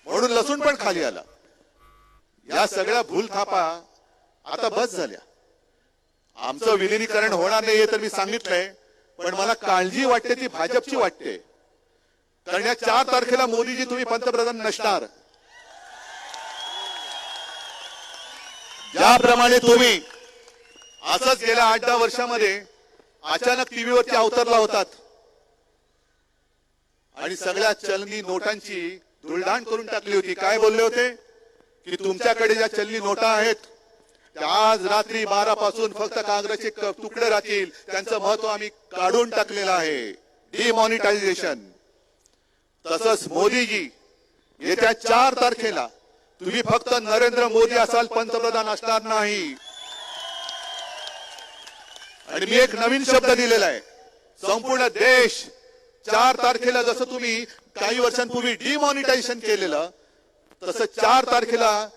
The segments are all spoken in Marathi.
म्हणून लसूण पण खाली आला। या सगळ्या भूलथापा आता बस झाल्या। आमचं विलीनीकरण होणार नाहीये तर मी सांगितलंय, पण मला काळजी वाटते ती भाजपची वाटते। कारण या 4 तारखेला मोदीजी तुम्ही पंतप्रधान नसणार। ज्याप्रमाणे तुम्ही असंच गेल्या 8-10 वर्षामध्ये अचानक टीव्हीवरती अवतरला होतात आणि सगळ्या चलनी नोटांची धुळदाण करून टाकली होती। काय बोलले होते की तुमच्याकडे ज्या चलनी नोटा आहेत त्या आज रात्री 12 पासून फक्त कागदाचे तुकडे राहतील, त्यांचं महत्व आम्ही काढून टाकलेलं आहे, डिमॉनिटायझेशन। तसंच मोदीजी येत्या 4 तारखेला तुम्ही फक्त नरेंद्र मोदी असाल, पंतप्रधान असणार नाही। आणि मी एक नवीन शब्द दिलेला आहे, संपूर्ण देश 4 तारखेला जसं तुम्ही काही वर्षांपूर्वी डिमॉनिटायझेशन केलेलं तसं 4 तारखेला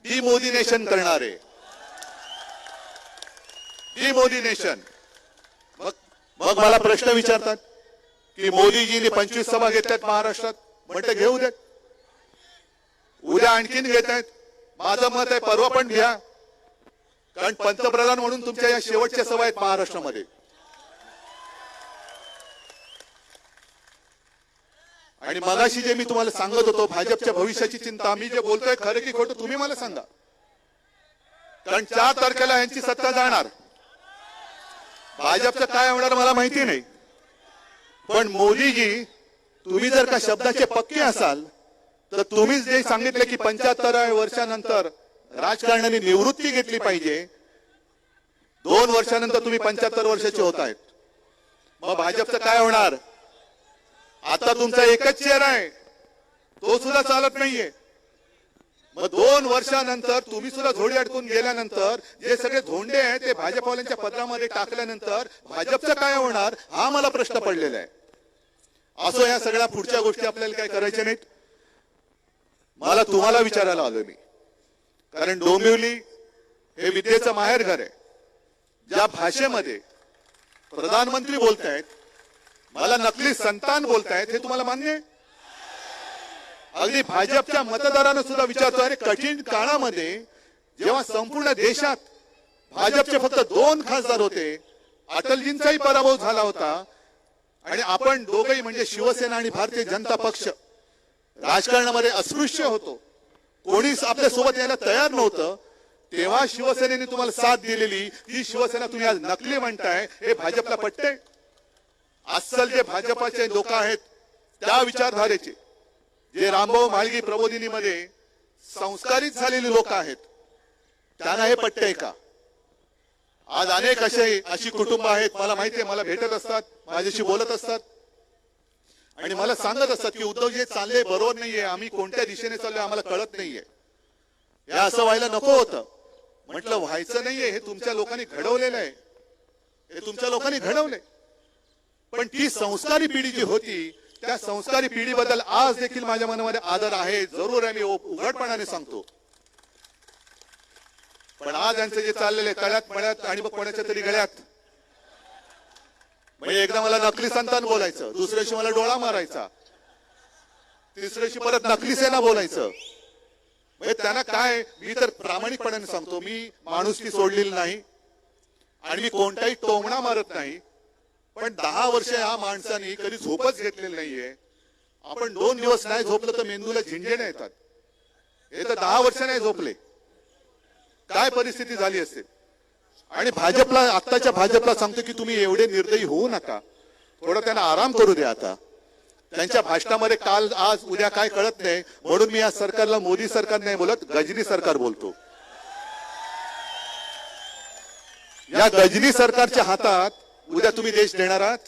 डिमोदिनेशन करणार आहे। डिमोदिनेशन। मग मला प्रश्न विचारतात की मोदीजींनी 25 सभा घेतल्यात महाराष्ट्रात, म्हणते घेऊ देत, उद्या आणखीन घेत आहेत। माझं मत आहे परवा पण घ्या, कारण पंतप्रधान म्हणून तुमच्या या शेवटच्या सभा आहेत महाराष्ट्रामध्ये। आणि मगाशी जे मी तुम्हाला सांगत होतो भाजपच्या भविष्याची चिंता, मी जे बोलतोय खरं की खोटं तुम्ही मला सांगा, कारण 4 तारखेला यांची सत्ता जाणार। भाजपचं काय होणार मला माहिती नाही, पण मोदीजी तुम्ही जर का शब्दाचे पक्के असाल तर तुम्हीच जे सांगितले की 75व्या वर्षानंतर राजकारणाने निवृत्ती घेतली पाहिजे, 2 वर्षानंतर तुम्ही 75 वर्षाचे होत आहेत, मग भाजपचं काय होणार? आता तुमचा एकच चेहरा आहे, तो सुद्धा चालत नाहीये। मग 2 वर्षानंतर तुम्ही सुद्धा झोडी अडकून गेल्यानंतर जे सगळे धोंडे आहेत ते भाजपवाल्यांच्या पदरामध्ये टाकल्यानंतर भाजपचं काय होणार हा मला प्रश्न पडलेला आहे। असो, या सगळ्या पुढच्या गोष्टी आपल्याला काय करायच्या नाहीत। मला तुम्हाला विचारायला आलोय मी, कारण डोंबिवली हे विद्येचं माहेरघर आहे। ज्या भाषेमध्ये प्रधानमंत्री बोलतायत, मला नकली संतान बोलतायत, हे तुम्हाला मान्य आहे? अगदी भाजपच्या मतदारांना सुद्धा विचारतो, अरे कठीण काळामध्ये जेव्हा संपूर्ण देशात भाजपचे फक्त 2 खासदार होते, अटलजींचाही पराभव झाला होता आणि आपण दोघेही म्हणजे शिवसेना आणि भारतीय जनता पक्ष राजकारणामध्ये अस्पृश्य होतो, कोणीच आपल्या सोबत यायला तयार नव्हतं, तेव्हा शिवसेनेने तुम्हाला साथ दिलेली ती शिवसेना तुम्ही आज नकली म्हणताय, हे भाजपला पटते? अस्सल जे भाजपाचे लोक आहेत त्या विचारधारेचे, जे रामभाऊ म्हाळगी प्रबोधिनीमध्ये संस्कारित झालेली लोक आहेत, त्यांना हे पटतंय का? आज अनेक अशी कुटुंब आहेत, मला माहिती आहे, मला भेटत असतात, माझ्याशी बोलत असतात आणि मला सांगत असतात की उद्धव जे चालले बरोबर नाहीये, आम्ही कोणत्या दिशेने चाललोय आम्हाला कळत नाहीये, हे असं व्हायला नको होतं। म्हटलं व्हायचं नाहीये, हे तुमच्या लोकांनी घडवलेलं आहे, हे तुमच्या लोकांनी घडवले, पण ती संस्कारी पिढी जी होती त्या संस्कारी पिढीबद्दल आज देखील माझ्या मनामध्ये आदर आहे, जरूर आहे, मी उघडपणाने सांगतो। पण आज यांचं जे चाललेले तळ्यात मळ्यात आणि मग कोणाच्या तरी गळ्यात, म्हणजे एकदा मला नकली संतान बोलायचं, दुसऱ्या दिवशी मला डोळा मारायचा, तिसऱ्या दिवशी परत नकली सेना बोलायचं, म्हणजे त्यांना काय? मी तर प्रामाणिकपणाने सांगतो, मी माणुसकी सोडलेली नाही आणि मी कोणताही टोमणा मारत नाही, पण 10 वर्ष ह्या माणसाने कधी झोपच घेतलेली नाहीये। आपण 2 दिवस नाही झोपलं तर मेंदूला झिंजेने येतात, हे तर 10 वर्ष नाही झोपले, काय परिस्थिती झाली असेल? आणि भाजपला, आत्ताच्या भाजपला सांगतो की तुम्ही एवढे निर्दयी होऊ नका, थोडं त्यांना आराम करू द्या। आता त्यांच्या भाषणामध्ये काल आज उद्या काय कळत नाही, म्हणून मी या सरकारला मोदी सरकार नाही बोलत, गजनी सरकार बोलतो। या गजनी सरकारच्या हातात उद्या तुम्ही देश देणार आहात,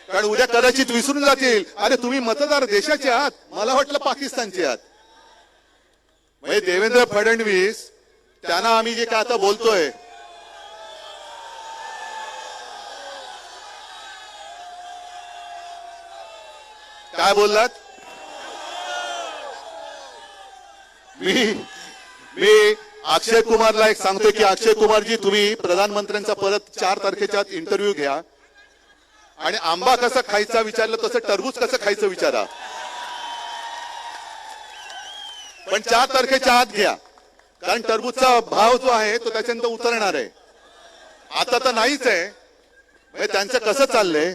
कारण उद्या कदाचित विसरून जातील, अरे तुम्ही मतदार देशाचे आहात, मला वाटलं पाकिस्तानचे आहात। म्हणजे देवेंद्र फडणवीस त्यांना आम्ही जे काय आता बोलतोय, काय बोललात? मी अक्षय कुमारला एक सांगतोय की अक्षय कुमारजी, तुम्ही प्रधानमंत्र्यांचा परत 4 तारखेच्या आत इंटरव्ह्यू घ्या आणि आंबा कसा खायचा विचारलं तसं टरबूज कसं खायचं विचारा। पण 4 तारखेच्या आत घ्या, कारण टरबूजचा भाव जो आहे तो त्याच्यानंतर उतरणार आहे. आता तर नाहीच आहे. म्हणजे त्यांचं कसं चाललंय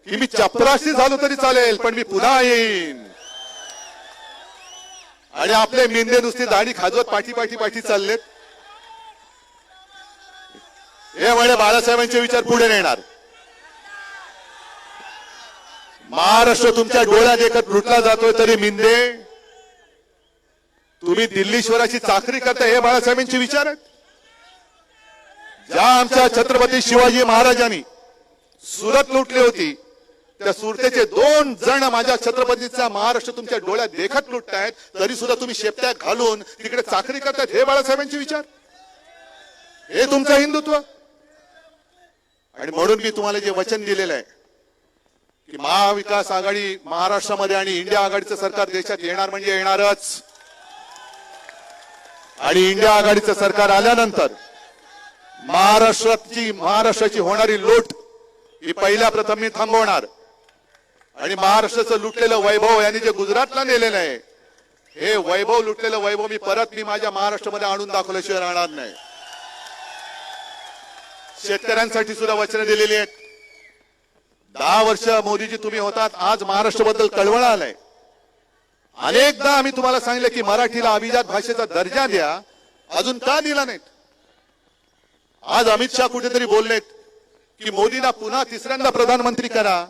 की मी चपराशी झालो तरी चालेल, पण मी पुन्हा येईन. आणि आपले मेंढे नुसती दाढी खाजवत पाठी पाठी पाठी चाललेत. हे म्हणे बाळासाहेबांचे विचार पुढे नेणार. महाराष्ट्र तुमच्या डोळ्यात एकच लुटला जातोय, तरी मिंदे तुम्ही दिल्लीश्वराची चाकरी करता. हे बाळासाहेबांचे विचार आहेत. ज्या आमच्या छत्रपती शिवाजी महाराजांनी सुरत लुटली होती, त्या सुरतेचे 2 जण माझ्या छत्रपतीचा महाराष्ट्र तुमच्या डोळ्यात देखत लुटतायत, तरी सुद्धा तुम्ही शेपट्या घालून तिकडे चाकरी करतायत. हे बाळासाहेबांचे विचार, हे तुमचं हिंदुत्व. आणि म्हणून मी तुम्हाला जे वचन दिलेलं आहे की महाविकास आघाडी महाराष्ट्रामध्ये आणि इंडिया आघाडीचं सरकार देशात येणार म्हणजे येणारच. आणि इंडिया आघाडीचं सरकार आल्यानंतर महाराष्ट्राची होणारी लूट ही पहिल्या प्रथम मी थांबवणार. आणि महाराष्ट्राचं लुटलेलं वैभव यांनी जे गुजरातला नेलेलं आहे, हे वैभव लुटलेलं वैभव मी माझ्या महाराष्ट्रामध्ये आणून दाखवल्याशिवाय राहणार नाही. शेतकऱ्यांसाठी सुद्धा वचनं दिलेली आहेत. 10 वर्ष मोदीजी तुम्ही होतात, आज महाराष्ट्राबद्दल कळवळ आलंय. अनेकदा आम्ही तुम्हाला सांगितलं की मराठीला अभिजात भाषेचा दर्जा द्या, अजून का दिला नाहीत? आज अमित शहा कुठेतरी बोललेत की मोदींना पुन्हा 3ऱ्यांदा प्रधानमंत्री करा.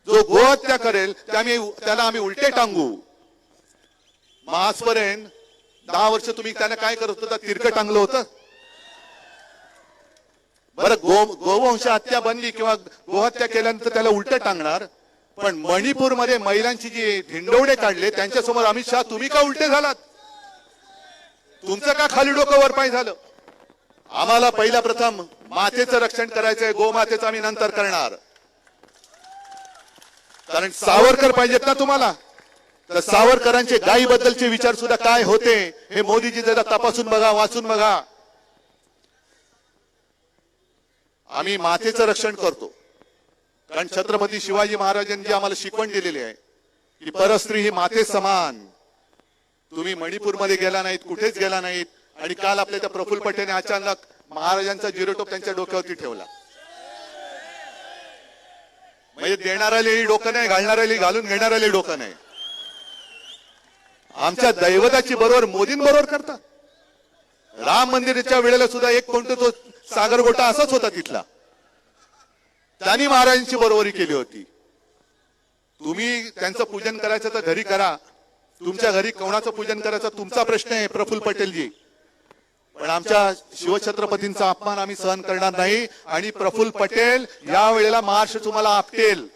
जो गोहत्या करेल त्याला आम्ही उलटे टांगू. मग आजपर्यंत 10 वर्ष तुम्ही त्याला काय करत होता? तिरकं टांगलं होतं. बरं, गोवंश हत्या बनली किंवा गोहत्या केल्यानंतर त्याला उलट टांगणार. पण मणिपूरमध्ये महिलांची जी धिंडवडे काढले त्यांच्यासमोर अमित शहा तुम्ही का उलटे झालात? तुमचं का खाली डोकं वर पाय झालं? आम्हाला पहिल्या प्रथम मातेचं रक्षण करायचंय, गोमातेचं आम्ही नंतर करणार. कारण सावरकर पाहिजेत ना तुम्हाला, तर सावरकरांचे गायीबद्दलचे विचार सुद्धा काय होते हे मोदीजी जरा तपासून बघा, वाचून बघा. आम्ही मातेचं रक्षण करतो, कारण छत्रपती शिवाजी महाराजांनी जी आम्हाला शिकवण दिलेली आहे की परस्त्री ही माते समान. तुम्ही मणिपूरमध्ये गेला नाहीत, कुठेच गेला नाहीत. आणि काल आपल्या त्या प्रफुल्ल पटेलने अचानक महाराजांचा जिरोटोप त्यांच्या डोक्यावरती ठेवला. म्हणजे देणाऱ्याला डोकं नाही, घालणाऱ्याला घालून घेणाऱ्याला डोकं नाही. आमच्या दैवताची बरोबर मोदींबरोबर करतात. राम मंदिराच्या वेळेला सुद्धा एक कोणता तो सागरगोटा असाच होता तिथला, त्यांनी महाराजांची बरोबरी केली होती. तुम्ही त्यांचं पूजन करायचं तर घरी करा, तुमच्या घरी कोणाचं पूजन करायचं तुमचा प्रश्न आहे प्रफुल्ल पटेलजी. पण आमच्या शिवछत्रपतींचा अपमान आम्ही सहन करणार नाही. आणि प्रफुल्ल पटेल या वेळेला महाराष्ट्र तुम्हाला आपटेल,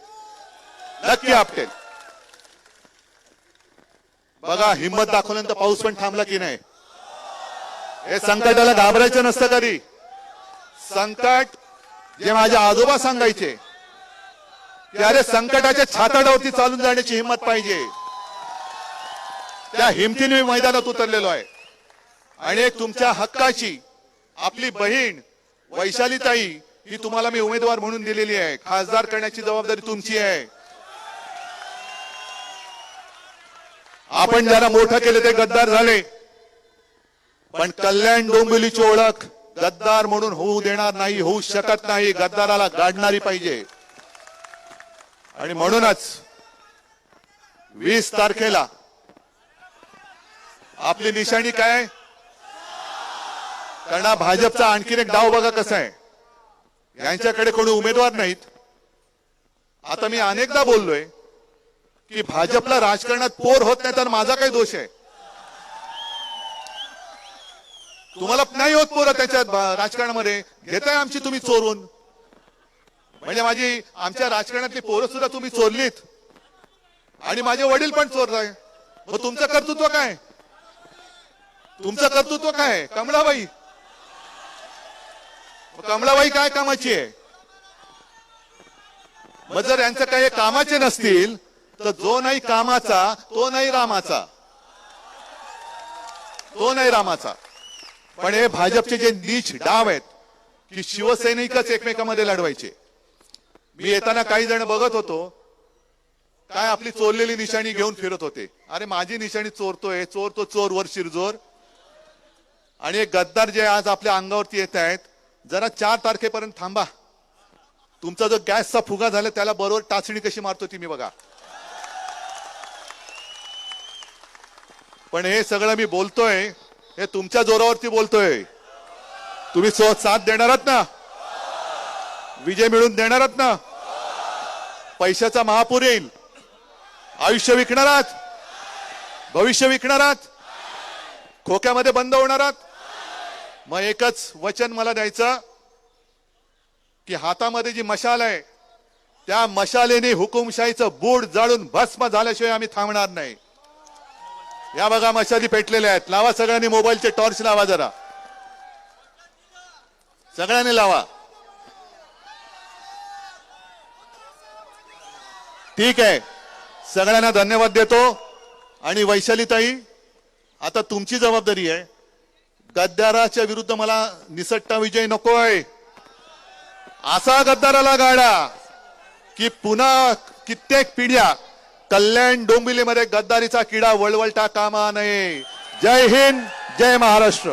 नक्की आपटेल. बघा, हिंमत दाखवल्यानंतर पाऊस पण थांबला की नाही. हे संकटाला घाबरायचं नसतं कधी. संकट जे माझे आजोबा सांगायचे की अरे संकटाच्या छाताडावरती चालून जाण्याची हिंमत पाहिजे, त्या हिमतीने मी मैदानात उतरलेलो आहे. आणि एक तुमच्या हक्काची आपली बहीण वैशालीताई ही तुम्हाला मी उमेदवार म्हणून दिलेली आहे. खासदार करण्याची जबाबदारी तुमची आहे. आपण ज्याला मोठं केले ते गद्दार झाले, पण कल्याण डोंबिवलीची ओळख गद्दार म्हणून होऊ देणार नाही, होऊ शकत नाही. गद्दाराला गाडणारी पाहिजे. आणि म्हणूनच 20 तारखेला आपली निशाणी काय? कारण भाजपचा आणखीन एक डाव बघा कसा आहे. यांच्याकडे कोणी उमेदवार नाहीत. आता मी अनेकदा बोललोय की भाजपला राजकारणात पोर होत नाही तर माझा काय दोष आहे? तुम्हाला नाही होत पोरं त्याच्यात राजकारणामध्ये, घेताय आमची तुम्ही चोरून. म्हणजे आमच्या राजकारणातली पोरं सुद्धा तुम्ही चोरलीत आणि माझे वडील पण चोरलाय. मग तुमचं कर्तृत्व काय? तुमचं कर्तृत्व काय? कमळाबाई, कमळाबाई काय कामाची आहे? मग जर यांचं काही कामाचे नसतील तर जो नाही कामाचा तो नाही रामाचा, तो नाही रामाचा. पण हे भाजपचे जे नीच डाव आहेत की शिवसैनिकच एकमेकांमध्ये लढवायचे. मी येताना काही जण बघत होतो काय आपली चोरलेली निशाणी घेऊन फिरत होते. अरे माझी निशाणी चोरतोय, चोर तो चोर वर शिरजोर. आणि एक गद्दार जे आज आपल्या अंगावरती येत आहेत, जरा 4 तारखेपर्यंत थांबा. तुमचा जो गॅसचा फुगा झाला त्याला बरोबर टाचणी कशी मारतो ती मी बघा. पण हे सगळं मी बोलतोय हे तुमच्या जोरावरती बोलतोय. तुम्ही साथ देणार आहात ना, विजय मिळून देणार आहात ना. पैशाचा महापूर येईल, आयुष्य विकणार आहात, भविष्य विकणार आहात, खोक्यामध्ये बंद होणार आहात. मग एकच वचन मला द्यायचं की हातामध्ये जी मशाल आहे त्या मशालेने हुकुमशाहीचं बूड जाळून भस्म झाल्याशिवाय आम्ही थांबणार नाही. या बघा मशाली पेटलेल्या आहेत. लावा सगळ्यांनी मोबाईलचे टॉर्च लावा, जरा सगळ्यांनी लावा. ठीक आहे, सगळ्यांना धन्यवाद देतो. आणि वैशालीताई, आता तुमची जबाबदारी आहे. गद्दाराच्या विरुद्ध मला निसट्टा विजय नकोय. असा गद्दाराला गाडा की पुन्हा कित्येक पिढ्या कल्याण डोंबिवलीमध्ये गद्दारीचा किडा वळवळता कामा नये. जय हिंद, जय महाराष्ट्र.